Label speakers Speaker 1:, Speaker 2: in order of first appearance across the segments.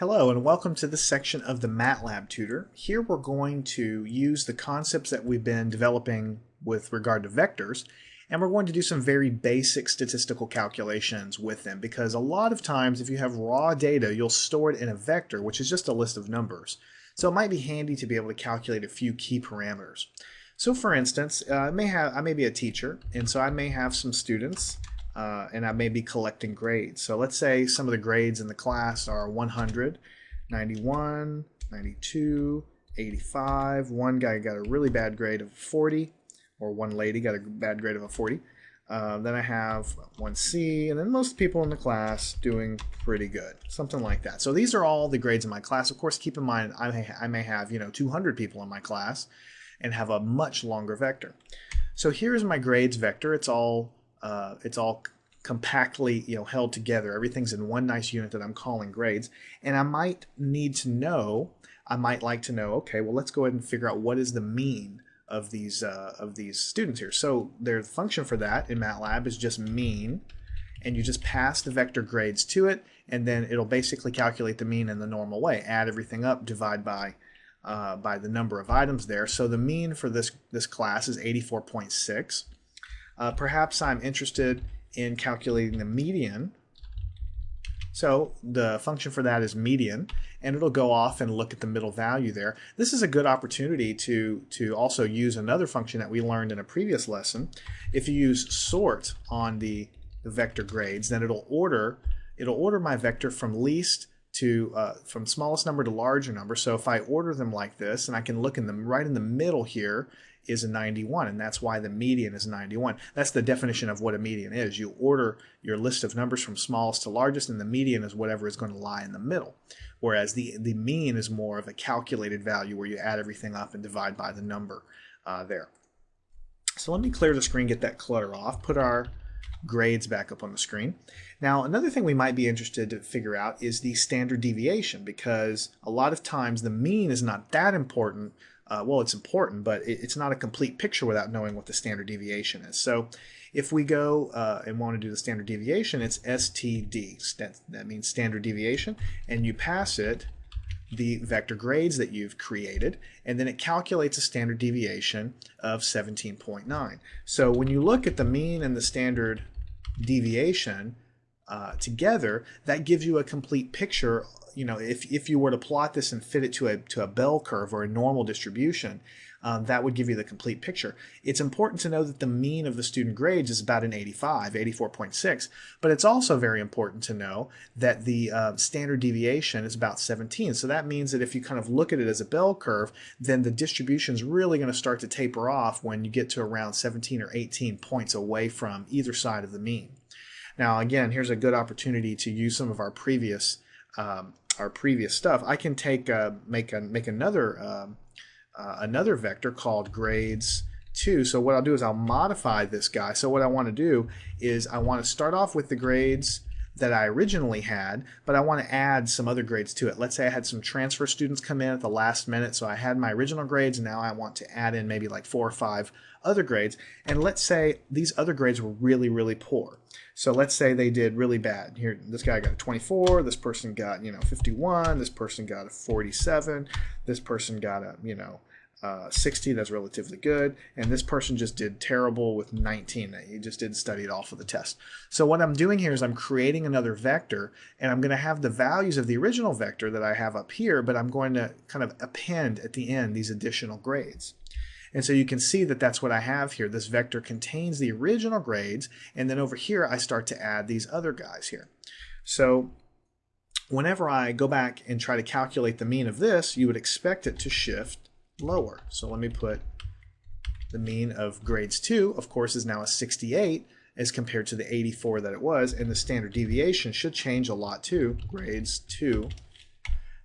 Speaker 1: Hello and welcome to this section of the MATLAB tutor. Here we're going to use the concepts that we've been developing with regard to vectors, and we're going to do some very basic statistical calculations with them, because a lot of times if you have raw data you'll store it in a vector, which is just a list of numbers. So it might be handy to be able to calculate a few key parameters. So for instance, I may be a teacher, and so I may have some students and I may be collecting grades. So let's say some of the grades in the class are 100, 91, 92, 85. One guy got a really bad grade of 40, or one lady got a bad grade of a 40. Then I have 1C, and then most people in the class doing pretty good, something like that. So these are all the grades in my class. Of course, keep in mind I may have 200 people in my class and have a much longer vector. So here's my grades vector. It's all compactly held together. Everything's in one nice unit that I'm calling grades. And I might like to know, okay, well, let's go ahead and figure out what is the mean of these students here. So their function for that in MATLAB is just mean, and you just pass the vector grades to it, and then it'll basically calculate the mean in the normal way. Add everything up, divide by the number of items there. So the mean for this class is 84.6. Perhaps I'm interested in calculating the median. So the function for that is median, and it'll go off and look at the middle value there. This is a good opportunity to also use another function that we learned in a previous lesson. If you use sort on the vector grades, then it'll order my vector from least to from smallest number to larger number. So if I order them like this, and I can look in them right in the middle here is a 91, and that's why the median is 91. That's the definition of what a median is. You order your list of numbers from smallest to largest, and the median is whatever is going to lie in the middle. Whereas the mean is more of a calculated value where you add everything up and divide by the number there. So let me clear the screen, get that clutter off, put our grades back up on the screen. Now, another thing we might be interested to figure out is the standard deviation, because a lot of times the mean is not that important. Well, it's important, but it's not a complete picture without knowing what the standard deviation is. So if we go and want to do the standard deviation, it's STD. That means standard deviation, and you pass it the vector grades that you've created, and then it calculates a standard deviation of 17.9. So when you look at the mean and the standard deviation together, that gives you a complete picture. If you were to plot this and fit it to a bell curve or a normal distribution, that would give you the complete picture. It's important to know that the mean of the student grades is about an 85, 84.6, but it's also very important to know that the standard deviation is about 17. So that means that if you kind of look at it as a bell curve, then the distribution is really going to start to taper off when you get to around 17 or 18 points away from either side of the mean. Now, again, here's a good opportunity to use some of our previous stuff. I can make another vector called grades 2. So what I'll do is I'll modify this guy. So what I want to do is I want to start off with the grades that I originally had, but I want to add some other grades to it. Let's say I had some transfer students come in at the last minute, so I had my original grades, and now I want to add in maybe like 4 or 5 other grades. And let's say these other grades were really, really poor. So let's say they did really bad. Here, this guy got a 24, this person got 51, this person got a 47, this person got a 60, that's relatively good, and this person just did terrible with 19. He just didn't study at all for the test. So what I'm doing here is I'm creating another vector, and I'm going to have the values of the original vector that I have up here, but I'm going to kind of append at the end these additional grades. And so you can see that that's what I have here. This vector contains the original grades, and then over here I start to add these other guys here. So whenever I go back and try to calculate the mean of this, you would expect it to shift lower. So let me put the mean of grades 2, of course, is now a 68 as compared to the 84 that it was, and the standard deviation should change a lot too. Grades 2,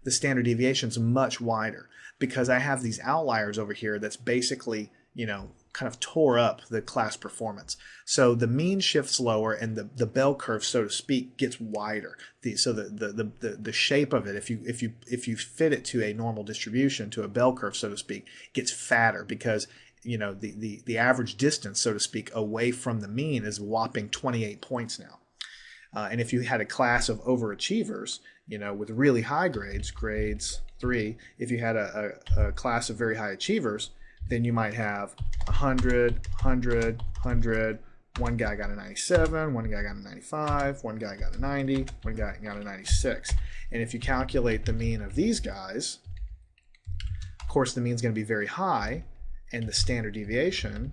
Speaker 1: the standard deviation is much wider, because I have these outliers over here that's basically, kind of tore up the class performance. So the mean shifts lower, and the bell curve, so to speak, gets wider. So the shape of it, if you fit it to a normal distribution, to a bell curve, so to speak, gets fatter, because the average distance, so to speak, away from the mean is a whopping 28 points now. And if you had a class of overachievers, with really high grades, grades 3, if you had a class of very high achievers, then you might have 100, 100, 100. One guy got a 97, one guy got a 95, one guy got a 90, one guy got a 96. And if you calculate the mean of these guys, of course the mean is going to be very high, and the standard deviation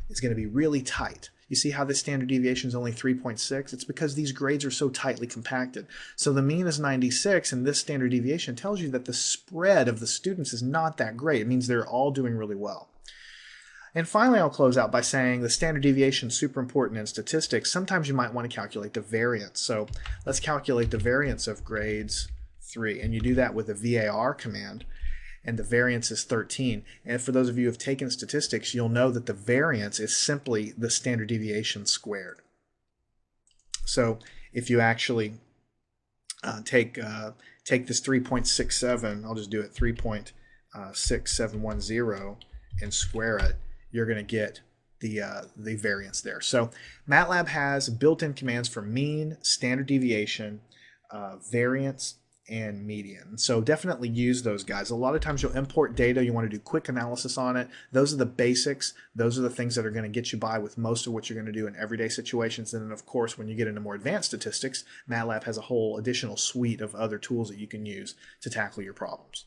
Speaker 1: is going to be really tight. You see how this standard deviation is only 3.6? It's because these grades are so tightly compacted. So the mean is 96, and this standard deviation tells you that the spread of the students is not that great. It means they're all doing really well. And finally, I'll close out by saying the standard deviation is super important in statistics. Sometimes you might want to calculate the variance. So let's calculate the variance of grades 3. And you do that with the VAR command. And the variance is 13. And for those of you who have taken statistics, you'll know that the variance is simply the standard deviation squared. So if you actually take this 3.67, I'll just do it 3.6710 and square it, you're going to get the variance there. So MATLAB has built-in commands for mean, standard deviation, variance, and median. So definitely use those guys. A lot of times you'll import data, you want to do quick analysis on it. Those are the basics. Those are the things that are going to get you by with most of what you're going to do in everyday situations. And then of course, when you get into more advanced statistics, MATLAB has a whole additional suite of other tools that you can use to tackle your problems.